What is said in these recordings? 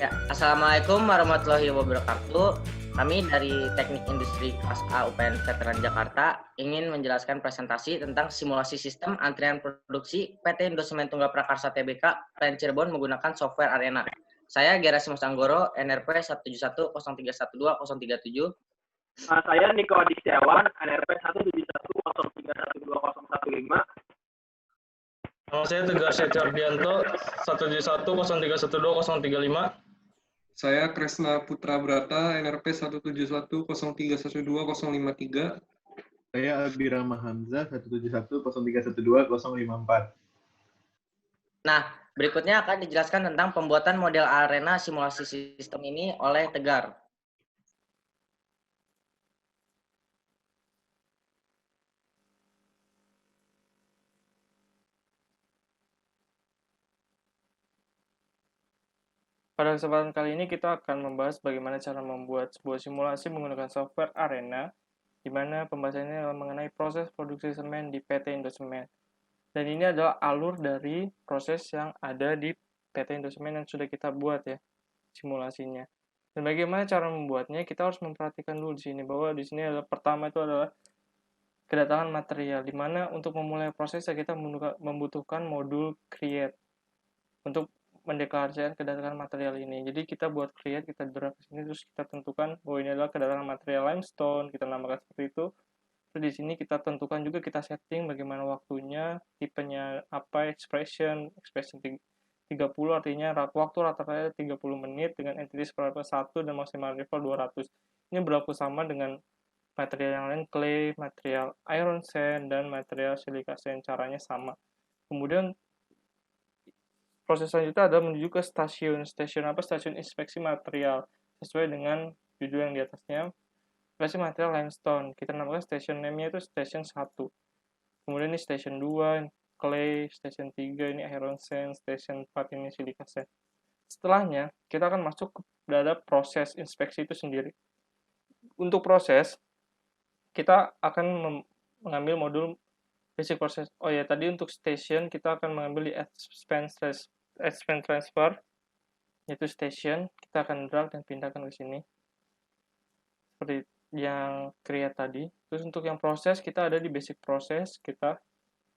Ya, Assalamualaikum warahmatullahi wabarakatuh. Kami dari Teknik Industri Kelas A UPN Veteran Jakarta ingin menjelaskan presentasi tentang simulasi sistem antrian produksi PT Indosemen Tunggal Prakarsa Tbk Pren Cirebon menggunakan software Arena. Saya Gerasimus Anggoro, NRP 17103120037. Saya Niko Adistiawan, NRP 17103120015. Nama saya Tegar Setiardianto, 17103120035. Saya Kresna Putra Brata, NRP 17103120053. Saya Abirama Hamzah, 17103120054. Nah, berikutnya akan dijelaskan tentang pembuatan model arena simulasi sistem ini oleh Tegar. Pada kesempatan kali ini kita akan membahas bagaimana cara membuat sebuah simulasi menggunakan software Arena, di mana pembahasannya adalah mengenai proses produksi semen di PT Indosemen. Dan ini adalah alur dari proses yang ada di PT Indosemen yang sudah kita buat ya, simulasinya. Dan bagaimana cara membuatnya, kita harus memperhatikan dulu di sini, bahwa di sini adalah pertama itu adalah kedatangan material, di mana untuk memulai prosesnya kita membutuhkan modul create untuk mendeklarasikan kedatangan material ini. Jadi kita buat create, kita drag ke sini, terus kita tentukan bahwa ini adalah kedatangan material limestone, kita namakan seperti itu. Terus di sini kita tentukan juga, kita setting bagaimana waktunya, tipenya apa, expression 30 artinya waktu rata-rata 30 menit dengan entities parameter 1 dan maksimal level 200. Ini berlaku sama dengan material yang lain, clay, material iron sand, dan material silica sand, caranya sama. Kemudian proses selanjutnya adalah menuju ke stasiun. Stasiun inspeksi material. Sesuai dengan judul yang di atasnya. Inspeksi material limestone. Kita namakan station name-nya itu station 1. Kemudian ini station 2, clay, station 3, ini iron sand, station 4, ini silica sand. Setelahnya, kita akan masuk kepada proses inspeksi itu sendiri. Untuk proses, kita akan mengambil modul basic process. Oh ya, tadi untuk station kita akan mengambil di expand transfer, yaitu station. Kita akan drag dan pindahkan ke sini seperti yang create tadi. Terus untuk yang proses, kita ada di basic process, kita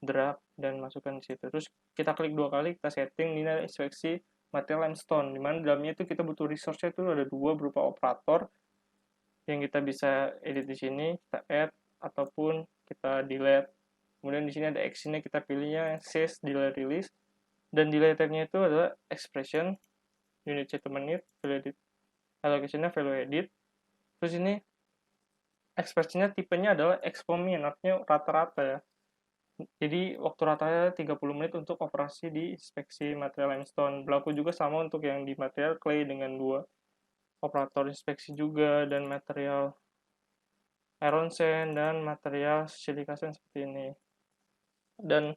drag dan masukkan di situ. Terus kita klik 2 kali, kita setting ini ada inspeksi material limestone, dimana dalamnya itu kita butuh resource-nya itu ada 2 berupa operator yang kita bisa edit di sini, kita add ataupun kita delete. Kemudian di sini ada action-nya, kita pilihnya sys, delete, release. Dan delay type-nya itu adalah expression, unit chat menit, value edit, allocation-nya value edit. Terus ini expression-nya tipenya adalah expomin, artinya rata-rata ya. Jadi waktu rata-rata 30 menit untuk operasi di inspeksi material limestone. Berlaku juga sama untuk yang di material clay dengan 2 operator inspeksi juga, dan material iron sand dan material silica sand seperti ini. Dan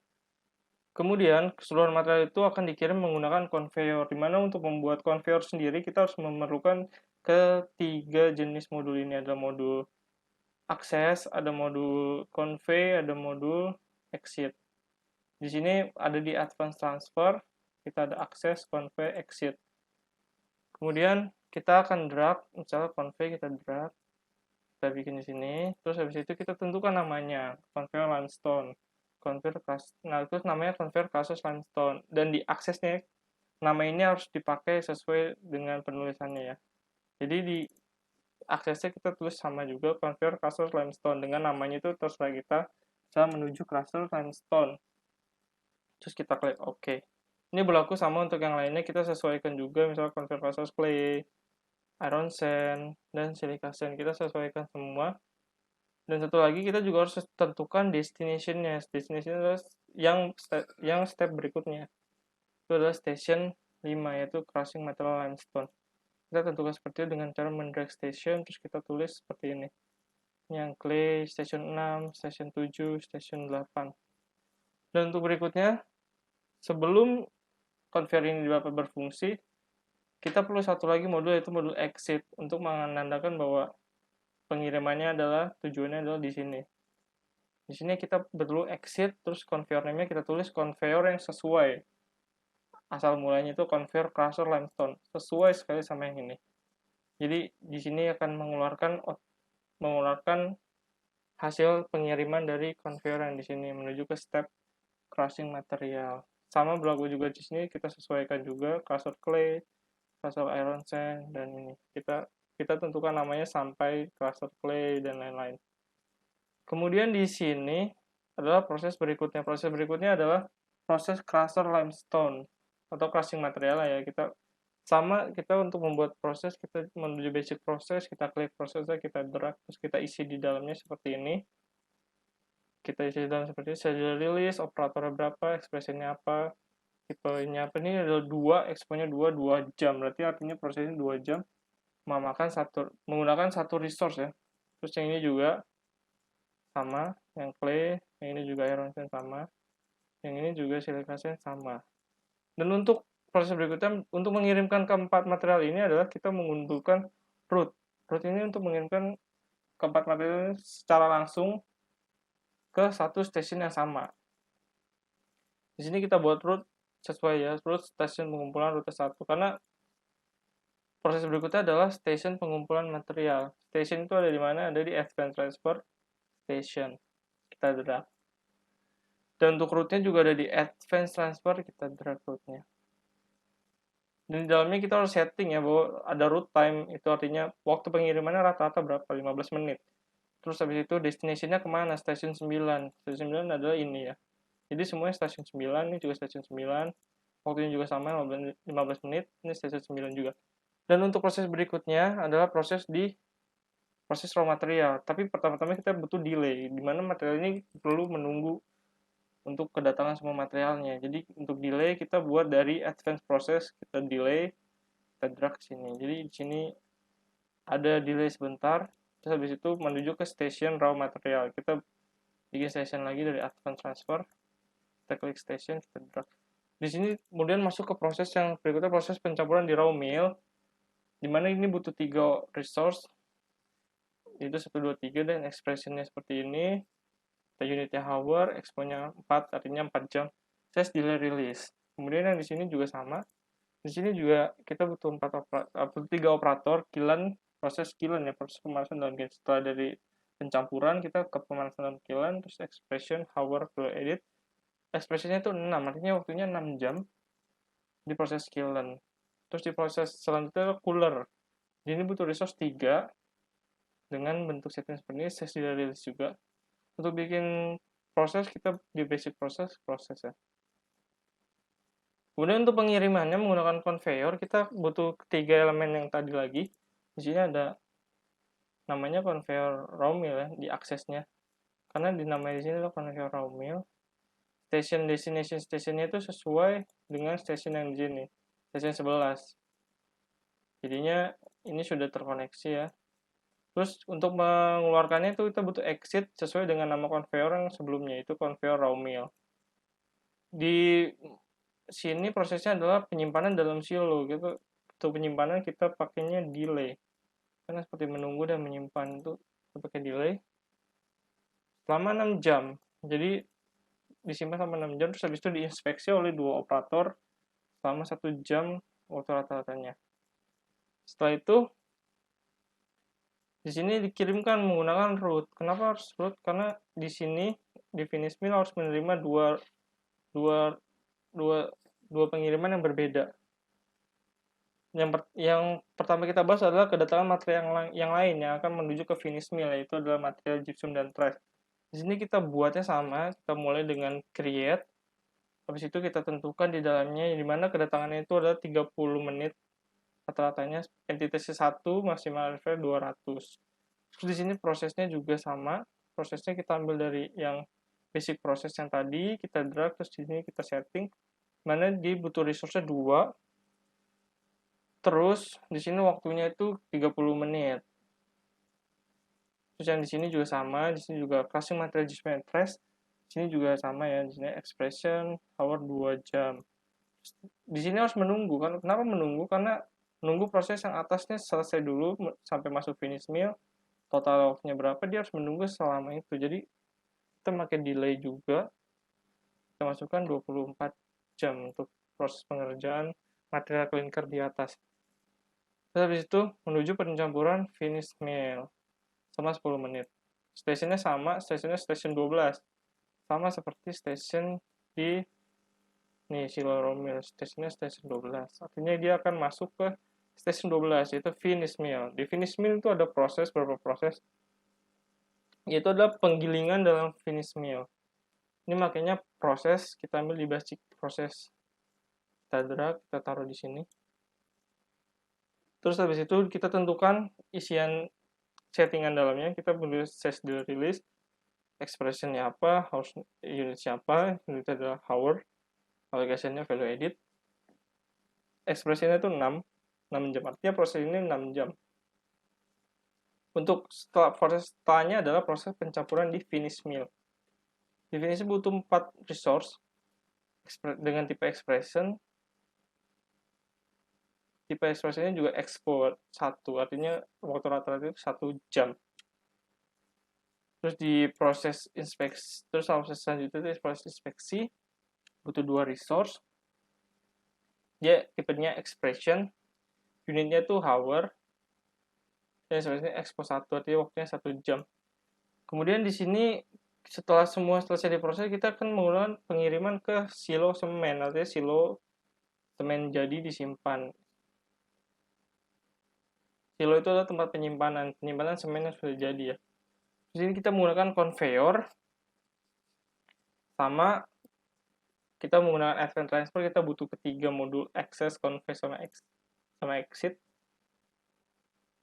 kemudian keseluruhan material itu akan dikirim menggunakan conveyor, di mana untuk membuat conveyor sendiri kita harus memerlukan ketiga jenis modul ini. Ada modul access, ada modul convey, ada modul exit. Di sini ada di advance transfer, kita ada access, convey, exit. Kemudian kita akan drag, misalnya convey kita drag, kita bikin di sini, terus habis itu kita tentukan namanya, conveyor limestone. Nah itu namanya conveyor kasus limestone, dan di aksesnya nama ini harus dipakai sesuai dengan penulisannya ya. Jadi di aksesnya kita tulis sama juga, conveyor kasus limestone, dengan namanya itu terserah kita, bisa menuju kasus limestone. Terus kita klik OK. Ini berlaku sama untuk yang lainnya, kita sesuaikan juga, misalnya conveyor kasus clay, iron sand, dan silica sand, kita sesuaikan semua. Dan satu lagi, kita juga harus tentukan destination-nya. Destination adalah yang step berikutnya. Itu adalah station 5, yaitu crushing material limestone. Kita tentukan seperti itu dengan cara mendrag station, terus kita tulis seperti ini. Yang clay, station 6, station 7, station 8. Dan untuk berikutnya, sebelum conveyor ini dapat berfungsi, kita perlu satu lagi modul, yaitu modul exit, untuk menandakan bahwa pengirimannya adalah, tujuannya adalah di sini. Di sini kita perlu exit, terus conveyor name-nya kita tulis conveyor yang sesuai. asal mulanya itu conveyor crusher limestone, sesuai sekali sama yang ini. Jadi di sini akan mengeluarkan hasil pengiriman dari conveyor yang di sini menuju ke step crushing material. Sama berlaku juga di sini, kita sesuaikan juga crusher clay, crusher iron sand, dan ini kita tentukan namanya sampai crusher clay dan lain-lain. Kemudian di sini adalah proses berikutnya. Proses berikutnya adalah proses crusher limestone atau crushing material ya. Kita untuk membuat proses, kita menuju basic proses, kita klik prosesnya, kita drag, terus kita isi di dalamnya seperti ini. Kita isi di dalam seperti ini, schedule release, operatornya berapa, ekspresinya apa, tipenya apa. Ini adalah 2, expo-nya 2 jam. Berarti artinya prosesnya 2 jam menggunakan satu resource ya. Terus yang ini juga sama, yang clay, yang ini juga iron sand sama, yang ini juga silica sand sama. Dan untuk proses berikutnya, untuk mengirimkan keempat material ini adalah kita menggunakan route. Route ini untuk mengirimkan keempat material ini secara langsung ke satu stasiun yang sama. Di sini kita buat route sesuai ya, route stasiun pengumpulan rute 1, karena proses berikutnya adalah stasiun pengumpulan material. Stasiun itu ada di mana? Ada di advanced transfer station. Kita drag. Dan untuk route-nya juga ada di advanced transfer, kita drag route-nya. Dan di dalamnya kita harus setting ya, bahwa ada route time, itu artinya waktu pengirimannya rata-rata berapa? 15 menit. Terus habis itu destination-nya kemana? Stasiun 9. Stasiun 9 adalah ini ya. Jadi semuanya stasiun 9, ini juga stasiun 9. Waktunya juga sama, 15 menit. Ini stasiun 9 juga. Dan untuk proses berikutnya adalah proses raw material. Tapi pertama-tama kita butuh delay, di mana material ini perlu menunggu untuk kedatangan semua materialnya. Jadi untuk delay kita buat dari advance process, kita delay, kita drag ke sini. Jadi di sini ada delay sebentar, terus habis itu menuju ke station raw material. Kita bikin station lagi dari advance transfer, kita klik station, kita drag. Di sini kemudian masuk ke proses yang berikutnya, proses pencampuran di raw mill, dimana ini butuh 3 resource, itu 1, 2, 3, dan expressionnya seperti ini. Kita unitnya hour, expo-nya 4, artinya 4 jam. Test delay release. Kemudian yang di sini juga sama. Di sini juga kita butuh 3 operator, kiln, proses kiln ya, proses pemanasan dalam kiln. Setelah dari pencampuran, kita ke pemanasan dalam kiln, terus expression, hour, flow edit. Expressionnya itu 6, artinya waktunya 6 jam di proses kiln. Terus di proses selanjutnya cooler. Di ini butuh resource 3 dengan bentuk setting seperti ini, test delay release juga. Untuk bikin proses, kita di basic proses ya. Kemudian untuk pengirimannya menggunakan conveyor, kita butuh 3 elemen yang tadi lagi. Di sini ada namanya conveyor raw mill ya, di aksesnya. Karena dinamai di sini adalah conveyor raw mill. Station destination stationnya itu sesuai dengan station yang di sini, station 11. Jadinya ini sudah terkoneksi ya. Terus untuk mengeluarkannya itu kita butuh exit sesuai dengan nama conveyor yang sebelumnya, itu conveyor raw mill. Di sini prosesnya adalah penyimpanan dalam silo gitu. Untuk penyimpanan kita pakainya delay. Karena seperti menunggu dan menyimpan itu kita pakai delay selama 6 jam. Jadi disimpan selama 6 jam, terus habis itu diinspeksi oleh 2 operator selama 1 jam waktu rata-ratanya. Setelah itu di sini dikirimkan menggunakan route. Kenapa harus route? Karena di sini di finish mill harus menerima dua pengiriman yang berbeda. Yang pertama kita bahas adalah kedatangan material yang lain yang akan menuju ke finish mill, yaitu adalah material gypsum dan trash. Di sini kita buatnya sama, kita mulai dengan create. Habis itu kita tentukan di dalamnya, di mana kedatangannya itu adalah 30 menit. Rata-ratanya entitasnya 1, maksimal level 200. Terus di sini prosesnya juga sama. Prosesnya kita ambil dari yang basic proses yang tadi, kita drag, terus di sini kita setting. Mana dia butuh resource-nya 2. Terus di sini waktunya itu 30 menit. Terus yang di sini juga sama, di sini juga crushing material gypsum and trash. Di sini juga sama ya, di sini expression hour 2 jam. Di sini harus menunggu kan. Kenapa menunggu? Karena menunggu proses yang atasnya selesai dulu sampai masuk finish mill. Total waktunya berapa, dia harus menunggu selama itu. Jadi kita pakai delay juga. Kita masukkan 24 jam untuk proses pengerjaan material clinker di atas. Terus habis itu menuju pencampuran finish mill selama 10 menit. Stasiunnya sama, stasiunnya stasiun 12. Sama seperti stasiun di Siloro Mill, stasiunnya stasiun 12. Artinya dia akan masuk ke stasiun 12, yaitu finish mill. Di finish mill itu ada beberapa proses, yaitu adalah penggilingan dalam finish mill. Ini makanya proses, kita ambil di basic proses. Kita drag, kita taruh di sini. Terus habis itu kita tentukan isian settingan dalamnya, kita menulis set the release, expressionnya apa, house unit siapa, unit adalah hour, allocation-nya value edit, ekspresinya itu 6 jam, artinya proses ini 6 jam. Untuk proses setelahnya adalah proses pencampuran di finish mill. Di finish mill butuh 4 resource dengan tipe expression. Tipe ekspresinya juga export 1, artinya waktu rata-rata itu 1 jam. Terus di proses inspeksi, terus proses selanjutnya itu proses inspeksi, butuh 2 resource. Dia tipenya expression, unitnya itu hour, dan ekspresinya export 1, artinya waktunya 1 jam. Kemudian di sini setelah semua selesai diproses, kita akan menggunakan pengiriman ke silo semen, artinya silo semen jadi disimpan. Silo itu adalah tempat penyimpanan semen yang sudah jadi ya. Di sini kita menggunakan conveyor, sama kita menggunakan advance transfer, kita butuh ketiga modul access, convey, sama exit.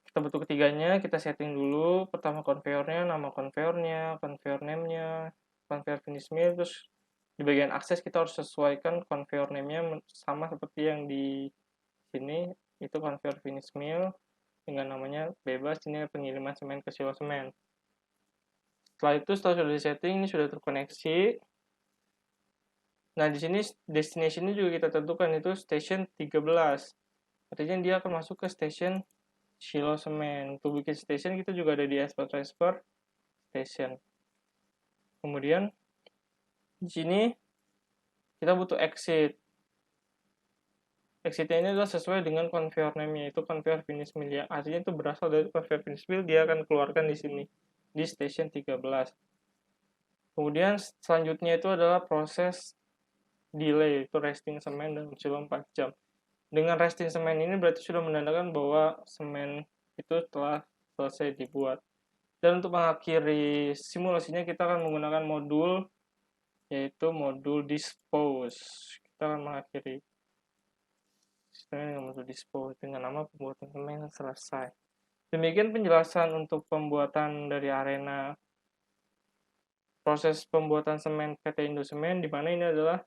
Kita butuh ketiganya, kita setting dulu. Pertama conveyornya, nama conveyornya, conveyor name-nya, conveyor finish mill. Terus di bagian akses kita harus sesuaikan conveyor name-nya sama seperti yang di sini, itu conveyor finish mill dengan namanya bebas. Ini pengiriman semen ke silo semen. Setelah itu, setelah sudah disetting, ini sudah terkoneksi. Nah, di sini destination-nya juga kita tentukan, itu station 13. Artinya dia akan masuk ke station silo semen. Untuk bikin station kita juga ada di export transfer station. Kemudian di sini kita butuh exit. Exitnya ini adalah sesuai dengan conveyor name-nya, itu conveyor finish mill ya. Artinya itu berasal dari conveyor finish mill, dia akan keluarkan di sini di station 13. Kemudian selanjutnya itu adalah proses delay, itu resting semen dalam silo 4 jam. Dengan resting semen ini berarti sudah menandakan bahwa semen itu telah selesai dibuat. Dan untuk mengakhiri simulasinya kita akan menggunakan modul, yaitu modul dispose. Kita akan mengakhiri sistemnya dengan modul dispose dengan nama pembuatan semen selesai. Demikian penjelasan untuk pembuatan dari arena proses pembuatan semen PT Indosemen, di mana ini adalah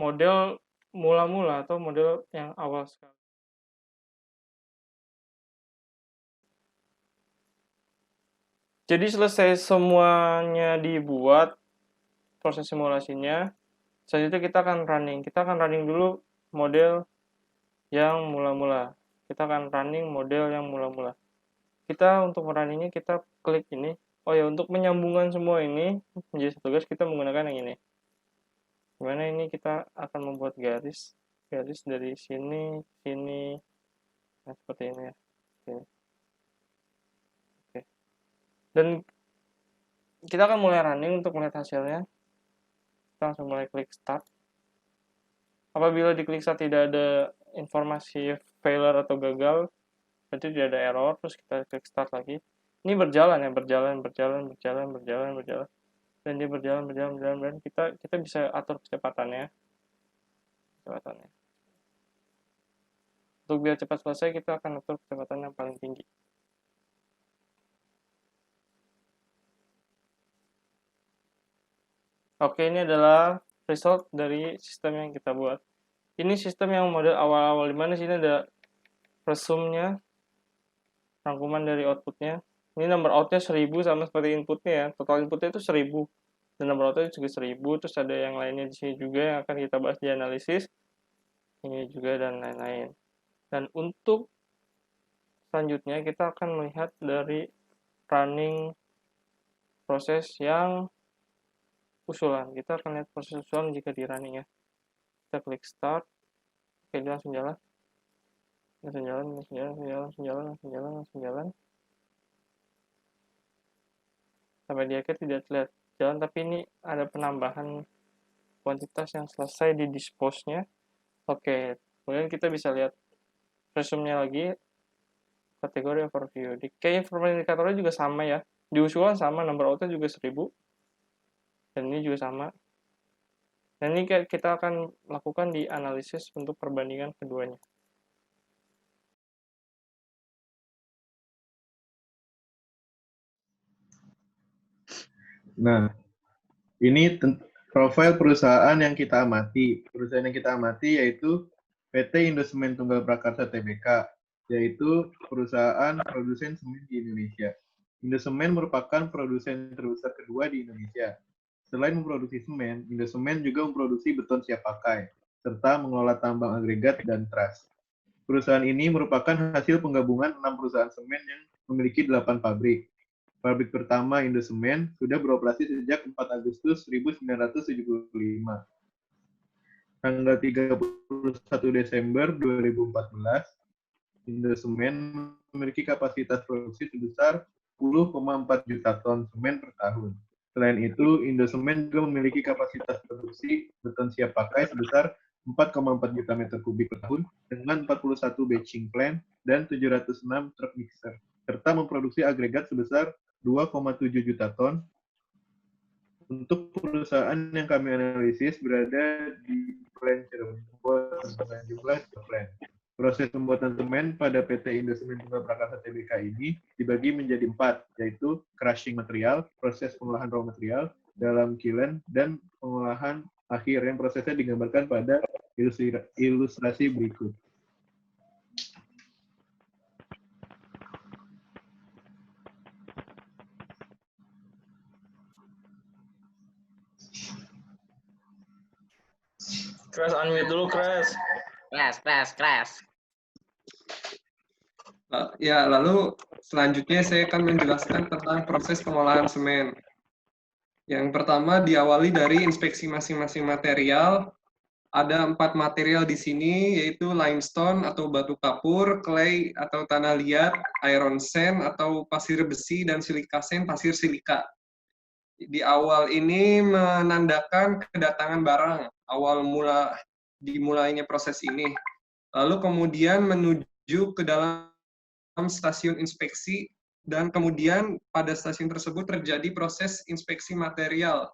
model mula-mula atau model yang awal sekali. Jadi selesai semuanya dibuat, proses simulasinya, selanjutnya kita akan running. Kita akan running dulu model yang mula-mula. Kita akan running model yang mula-mula. Kita untuk runningnya kita klik ini. Oh ya, untuk menyambungkan semua ini menjadi satu garis kita menggunakan yang ini. Dimana ini kita akan membuat garis dari sini, nah seperti ini ya. Oke. Dan kita akan mulai running untuk melihat hasilnya. Kita langsung mulai klik start. Apabila diklik start tidak ada informasi failure atau gagal, berarti tidak ada error, terus kita klik start lagi. Ini berjalan ya, berjalan. Dan dia berjalan, kita bisa atur kecepatannya. Untuk biar cepat selesai, kita akan atur kecepatan yang paling tinggi. Oke, ini adalah result dari sistem yang kita buat. Ini sistem yang model awal-awal, dimana sini ada resume-nya, rangkuman dari outputnya. Ini number out-nya 1000 sama seperti inputnya ya. Total inputnya itu 1000. Dan number out-nya juga 1000. Terus ada yang lainnya di sini juga yang akan kita bahas di analisis. Ini juga dan lain-lain. Dan untuk selanjutnya kita akan melihat dari running proses yang usulan. Kita akan lihat proses usulan jika di running ya. Kita klik start. Oke, dia langsung jalan. Langsung jalan. Sampai di akhir tidak terlihat jalan, tapi ini ada penambahan kuantitas yang selesai di dispose-nya. Oke, kemudian kita bisa lihat resume-nya lagi, kategori overview. Di key informasi indikatornya juga sama ya, diusulkan sama, number out-nya juga 1000, dan ini juga sama. Dan ini kita akan lakukan di analisis untuk perbandingan keduanya. Nah, ini profil perusahaan yang kita amati. Perusahaan yang kita amati yaitu PT Indosemen Tunggal Prakarsa Tbk, yaitu perusahaan produsen semen di Indonesia. Indosemen merupakan produsen terbesar kedua di Indonesia. Selain memproduksi semen, Indosemen juga memproduksi beton siap pakai, serta mengelola tambang agregat dan trust. Perusahaan ini merupakan hasil penggabungan 6 perusahaan semen yang memiliki 8 pabrik. Pabrik pertama Indosemen sudah beroperasi sejak 4 Agustus 1975. Tanggal 31 Desember 2014, Indosemen memiliki kapasitas produksi sebesar 10,4 juta ton semen per tahun. Selain itu, Indosemen juga memiliki kapasitas produksi beton siap pakai sebesar 4,4 juta meter kubik per tahun dengan 41 batching plant dan 706 truk mixer, serta memproduksi agregat sebesar 2,7 juta ton. Untuk perusahaan yang kami analisis berada di plant Cirebon dengan jumlah 2 plant. Proses pembuatan semen pada PT Indosemen Tunggal Prakarsa Tbk ini dibagi menjadi 4, yaitu crushing material, proses pengolahan raw material, dalam kiln, dan pengolahan akhir yang prosesnya digambarkan pada ilustrasi berikut. Crash unmute dulu, Crash. Crash. Ya, lalu selanjutnya saya akan menjelaskan tentang proses pengolahan semen. Yang pertama diawali dari inspeksi masing-masing material. Ada 4 material di sini, yaitu limestone atau batu kapur, clay atau tanah liat, iron sand atau pasir besi, dan silika sand, pasir silika. Di awal ini menandakan kedatangan barang, dimulainya proses ini. Lalu kemudian menuju ke dalam stasiun inspeksi, dan kemudian pada stasiun tersebut terjadi proses inspeksi material,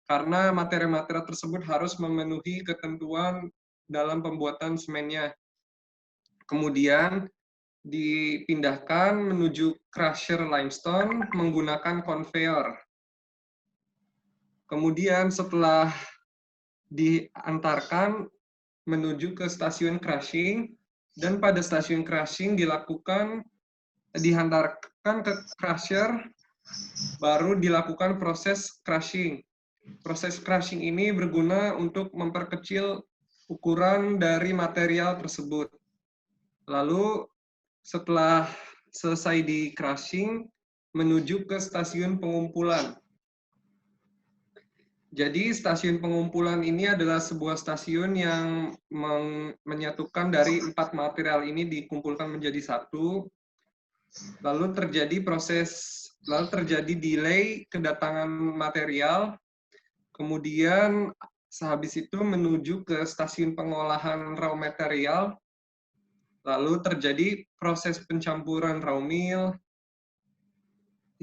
karena materi-materi tersebut harus memenuhi ketentuan dalam pembuatan semennya. Kemudian dipindahkan menuju crusher limestone menggunakan conveyor. Kemudian setelah diantarkan menuju ke stasiun crushing, dan pada stasiun crushing dihantarkan ke crusher, baru dilakukan proses crushing. Proses crushing ini berguna untuk memperkecil ukuran dari material tersebut. Lalu setelah selesai di crushing, menuju ke stasiun pengumpulan. Jadi stasiun pengumpulan ini adalah sebuah stasiun yang menyatukan dari 4 material ini dikumpulkan menjadi satu. Lalu terjadi delay kedatangan material. Kemudian sehabis itu menuju ke stasiun pengolahan raw material. Lalu terjadi proses pencampuran raw meal,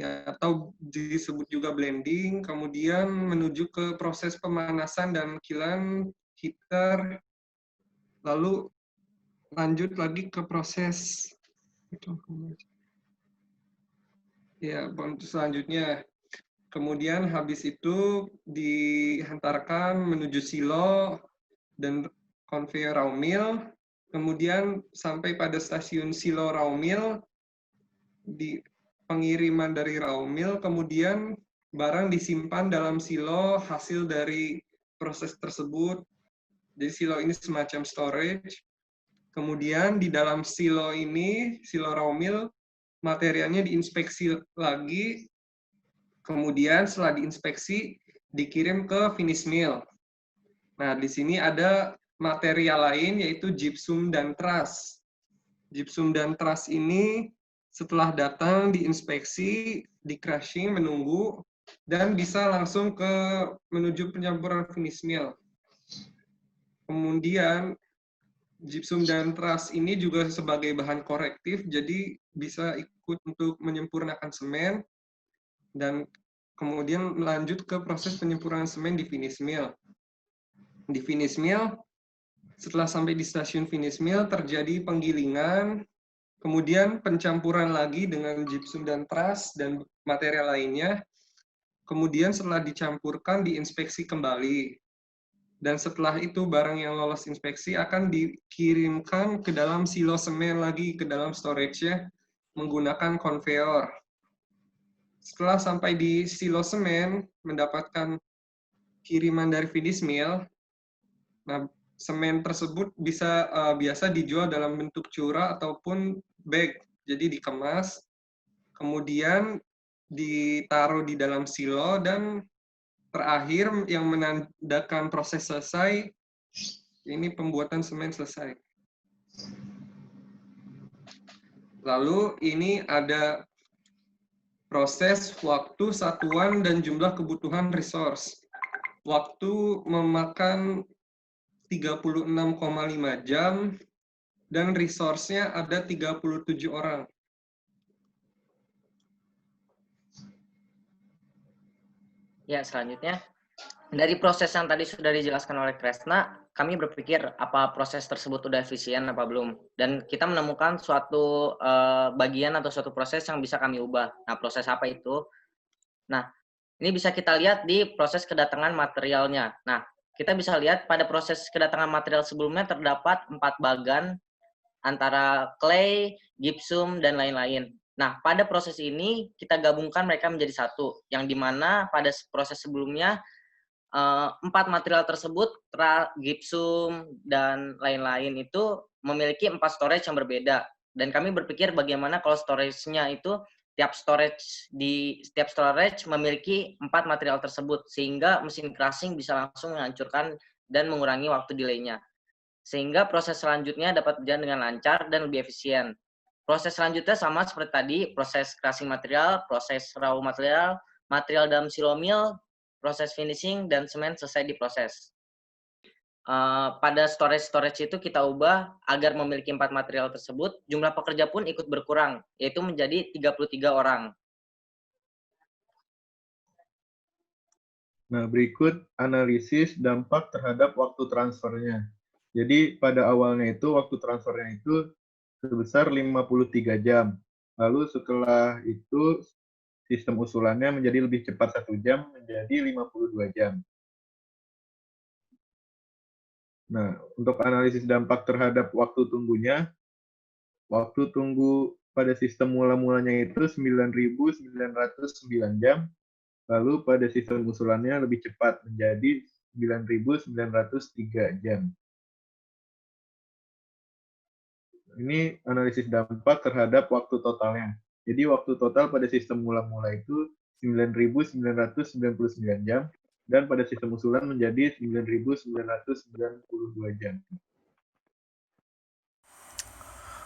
ya, atau disebut juga blending, kemudian menuju ke proses pemanasan dan kiln, heater, lalu lanjut lagi ke proses selanjutnya. Kemudian habis itu dihantarkan menuju silo dan conveyor raw mill, kemudian sampai pada stasiun silo raw mill, di pengiriman dari raw mill, kemudian barang disimpan dalam silo hasil dari proses tersebut. Jadi silo ini semacam storage. Kemudian di dalam silo ini, silo raw mill, materialnya diinspeksi lagi. Kemudian setelah diinspeksi, dikirim ke finish mill. Nah, di sini ada material lain yaitu gypsum dan truss. Gypsum dan truss ini setelah datang diinspeksi, di crushing, menunggu, dan bisa langsung menuju pencampuran finish mill. Kemudian gypsum dan truss ini juga sebagai bahan korektif, jadi bisa ikut untuk menyempurnakan semen, dan kemudian lanjut ke proses penyempurnaan semen di finish mill. Di finish mill, setelah sampai di stasiun finish mill, terjadi penggilingan, kemudian pencampuran lagi dengan gypsum dan truss dan material lainnya. Kemudian setelah dicampurkan, diinspeksi kembali. Dan setelah itu barang yang lolos inspeksi akan dikirimkan ke dalam silo semen lagi, ke dalam storage-nya menggunakan konveyor. Setelah sampai di silo semen, mendapatkan kiriman dari finish mill, nah semen tersebut biasa dijual dalam bentuk curah ataupun bag, jadi dikemas, kemudian ditaruh di dalam silo, dan terakhir yang menandakan proses selesai, ini pembuatan semen selesai. Lalu ini ada proses waktu, satuan, dan jumlah kebutuhan resource. Waktu memakan 36,5 jam, dan resource-nya ada 37 orang. Ya, selanjutnya, dari proses yang tadi sudah dijelaskan oleh Kresna, kami berpikir apa proses tersebut sudah efisien apa belum. Dan kita menemukan suatu bagian atau suatu proses yang bisa kami ubah. Nah, proses apa itu? Nah, ini bisa kita lihat di proses kedatangan materialnya. Nah, kita bisa lihat pada proses kedatangan material sebelumnya terdapat 4 bagan antara clay, gypsum, dan lain-lain. Nah, pada proses ini kita gabungkan mereka menjadi satu, yang dimana pada proses sebelumnya 4 material tersebut, gypsum, dan lain-lain itu memiliki 4 storage yang berbeda. Dan kami berpikir bagaimana kalau storage-nya itu setiap storage memiliki 4 material tersebut, sehingga mesin crushing bisa langsung menghancurkan dan mengurangi waktu delay-nya. Sehingga proses selanjutnya dapat berjalan dengan lancar dan lebih efisien. Proses selanjutnya sama seperti tadi, proses crushing material, proses raw material, material dalam silo mill, proses finishing, dan semen selesai diproses. Pada storage itu kita ubah agar memiliki 4 material tersebut, jumlah pekerja pun ikut berkurang, yaitu menjadi 33 orang. Nah, berikut analisis dampak terhadap waktu transfernya. Jadi pada awalnya itu waktu transfernya itu sebesar 53 jam. Lalu setelah itu sistem usulannya menjadi lebih cepat 1 jam menjadi 52 jam. Nah, untuk analisis dampak terhadap waktu tunggunya, waktu tunggu pada sistem mula-mulanya itu 9.909 jam, lalu pada sistem usulannya lebih cepat menjadi 9.903 jam. Ini analisis dampak terhadap waktu totalnya. Jadi waktu total pada sistem mula-mula itu 9.999 jam, dan pada sistem usulan menjadi 9.992 jam.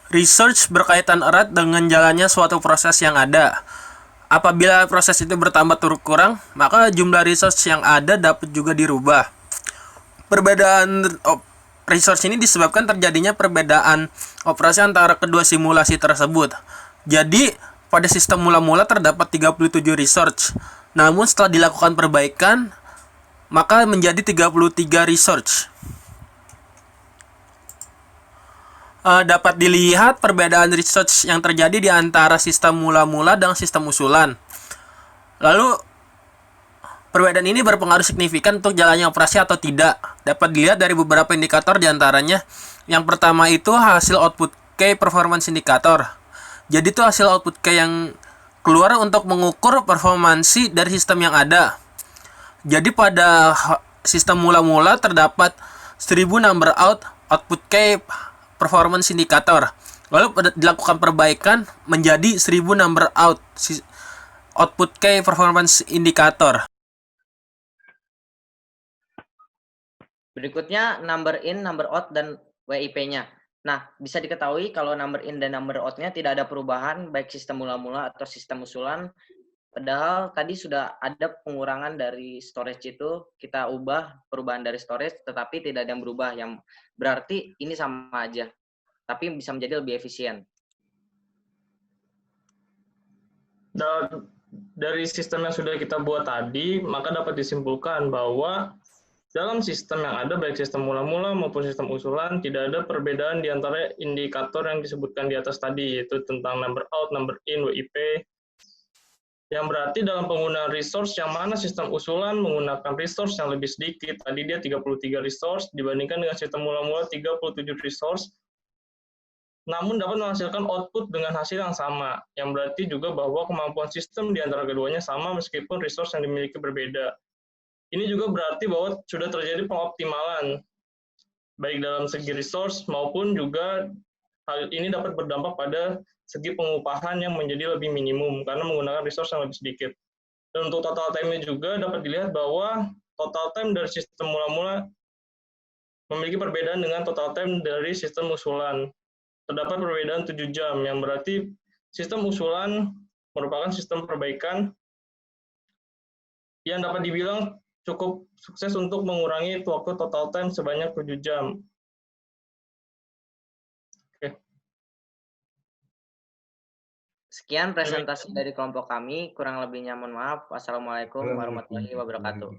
Research berkaitan erat dengan jalannya suatu proses yang ada. Apabila proses itu bertambah atau kurang, maka jumlah research yang ada dapat juga dirubah. Perbedaan research ini disebabkan terjadinya perbedaan operasi antara kedua simulasi tersebut. Jadi, pada sistem mula-mula terdapat 37 research. Namun setelah dilakukan perbaikan, maka menjadi 33 research. Dapat dilihat perbedaan research yang terjadi di antara sistem mula-mula dan sistem usulan. Lalu, perbedaan ini berpengaruh signifikan untuk jalannya operasi atau tidak. Dapat dilihat dari beberapa indikator diantaranya. Yang pertama itu hasil output key performance indicator. Jadi itu hasil output key yang keluar untuk mengukur performansi dari sistem yang ada. Jadi pada sistem mula-mula terdapat 1000 number output key performance indicator. Lalu dilakukan perbaikan menjadi 1000 number output key performance indicator. Berikutnya number in, number out, dan WIP-nya. Nah, bisa diketahui kalau number in dan number out-nya tidak ada perubahan baik sistem mula-mula atau sistem usulan. Padahal tadi sudah ada pengurangan dari storage itu, kita ubah perubahan dari storage, tetapi tidak ada yang berubah, yang berarti ini sama aja, tapi bisa menjadi lebih efisien. Dan dari sistem yang sudah kita buat tadi, maka dapat disimpulkan bahwa dalam sistem yang ada, baik sistem mula-mula maupun sistem usulan, tidak ada perbedaan di antara indikator yang disebutkan di atas tadi, yaitu tentang number out, number in, WIP, yang berarti dalam penggunaan resource yang mana sistem usulan menggunakan resource yang lebih sedikit. Tadi dia 33 resource dibandingkan dengan sistem mula-mula 37 resource, namun dapat menghasilkan output dengan hasil yang sama, yang berarti juga bahwa kemampuan sistem di antara keduanya sama meskipun resource yang dimiliki berbeda. Ini juga berarti bahwa sudah terjadi pengoptimalan, baik dalam segi resource maupun juga hal ini dapat berdampak pada segi pengupahan yang menjadi lebih minimum karena menggunakan resource yang lebih sedikit. Dan untuk total time-nya juga dapat dilihat bahwa total time dari sistem mula-mula memiliki perbedaan dengan total time dari sistem usulan. Terdapat perbedaan 7 jam, yang berarti sistem usulan merupakan sistem perbaikan yang dapat dibilang cukup sukses untuk mengurangi waktu total time sebanyak 7 jam. Sekian presentasi dari kelompok kami. Kurang lebihnya mohon maaf. Wassalamualaikum warahmatullahi wabarakatuh.